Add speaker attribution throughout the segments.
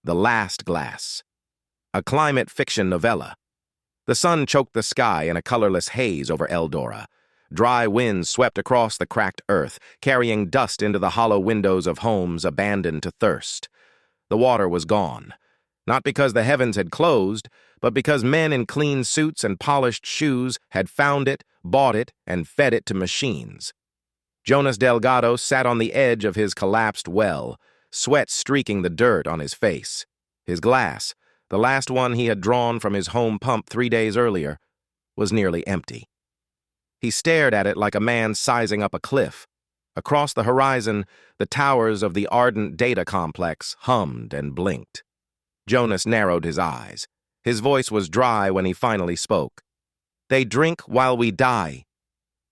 Speaker 1: The Last Glass, a climate fiction novella. The sun choked the sky in a colorless haze over Eldora. Dry winds swept across the cracked earth, carrying dust into the hollow windows of homes abandoned to thirst. The water was gone, not because the heavens had closed, but because men in clean suits and polished shoes had found it, bought it, and fed it to machines. Jonas Delgado sat on the edge of his collapsed well, sweat streaking the dirt on his face. His glass, the last one he had drawn from his home pump 3 days earlier, was nearly empty. He stared at it like a man sizing up a cliff. Across the horizon, the towers of the Ardent Data Complex hummed and blinked. Jonas narrowed his eyes. His voice was dry when he finally spoke. "They drink while we die."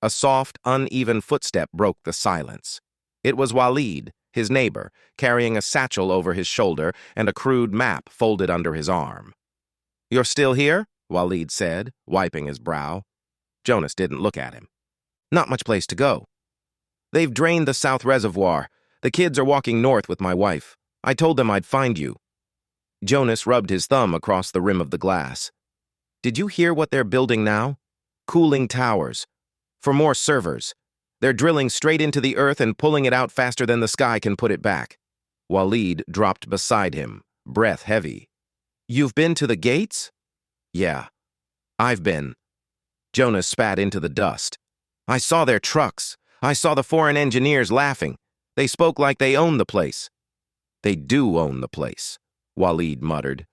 Speaker 1: A soft, uneven footstep broke the silence. It was Walid, his neighbor, carrying a satchel over his shoulder and a crude map folded under his arm. "You're still here?" Walid said, wiping his brow. Jonas didn't look at him. "Not much place to go. They've drained the South Reservoir. The kids are walking north with my wife. I told them I'd find you." Jonas rubbed his thumb across the rim of the glass. "Did you hear what they're building now? Cooling towers. For more servers. They're drilling straight into the earth and pulling it out faster than the sky can put it back." Walid dropped beside him, breath heavy. "You've been to the gates?" "Yeah, I've been." Jonas spat into the dust. "I saw their trucks. I saw the foreign engineers laughing. They spoke like they owned the place." "They do own the place," Walid muttered.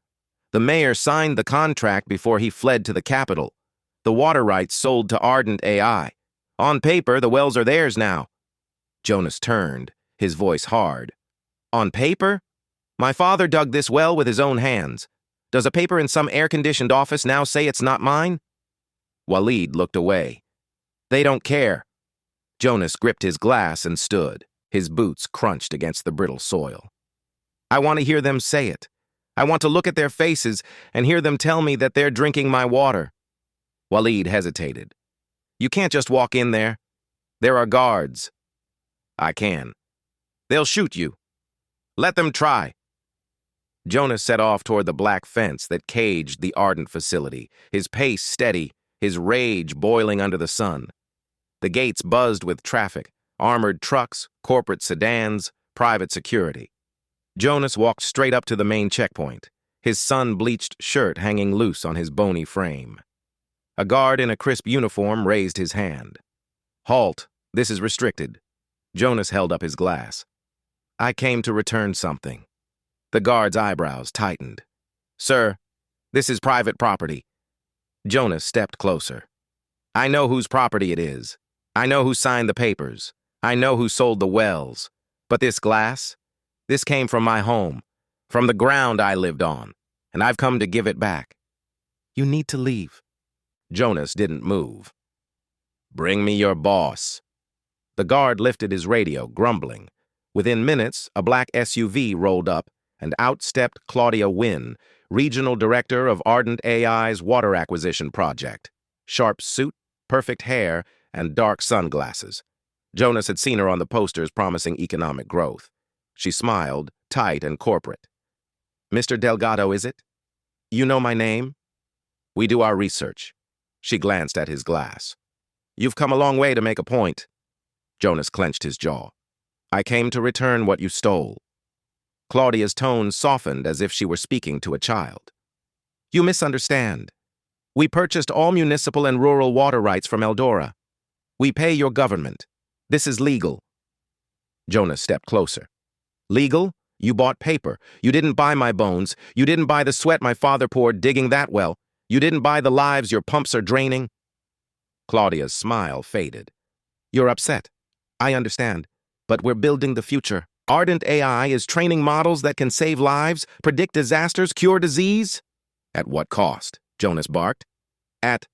Speaker 1: "The mayor signed the contract before he fled to the capital. The water rights sold to Ardent AI. On paper, the wells are theirs now." Jonas turned, his voice hard. "On paper? My father dug this well with his own hands. Does a paper in some air-conditioned office now say it's not mine?" Walid looked away. "They don't care." Jonas gripped his glass and stood. His boots crunched against the brittle soil. "I want to hear them say it. I want to look at their faces and hear them tell me that they're drinking my water." Walid hesitated. "You can't just walk in there. There are guards." "I can. They'll shoot you. Let them try." Jonas set off toward the black fence that caged the Ardent facility, his pace steady, his rage boiling under the sun. The gates buzzed with traffic, armored trucks, corporate sedans, private security. Jonas walked straight up to the main checkpoint, his sun-bleached shirt hanging loose on his bony frame. A guard in a crisp uniform raised his hand. "Halt, this is restricted." Jonas held up his glass. "I came to return something." The guard's eyebrows tightened. "Sir, this is private property." Jonas stepped closer. "I know whose property it is. I know who signed the papers. I know who sold the wells. But this glass? This came from my home, from the ground I lived on, and I've come to give it back." "You need to leave." Jonas didn't move. "Bring me your boss." The guard lifted his radio, grumbling. Within minutes, a black SUV rolled up, and out stepped Claudia Wynn, regional director of Ardent AI's water acquisition project. Sharp suit, perfect hair, and dark sunglasses. Jonas had seen her on the posters promising economic growth. She smiled, tight and corporate. "Mr. Delgado, is it? You know my name?" "We do our research." She glanced at his glass. "You've come a long way to make a point." Jonas clenched his jaw. "I came to return what you stole." Claudia's tone softened as if she were speaking to a child. "You misunderstand. We purchased all municipal and rural water rights from Eldora. We pay your government. This is legal." Jonas stepped closer. "Legal? You bought paper. You didn't buy my bones. You didn't buy the sweat my father poured digging that well. You didn't buy the lives your pumps are draining." Claudia's smile faded. "You're upset. I understand. But we're building the future. Ardent AI is training models that can save lives, predict disasters, cure disease." "At what cost?" Jonas barked. "At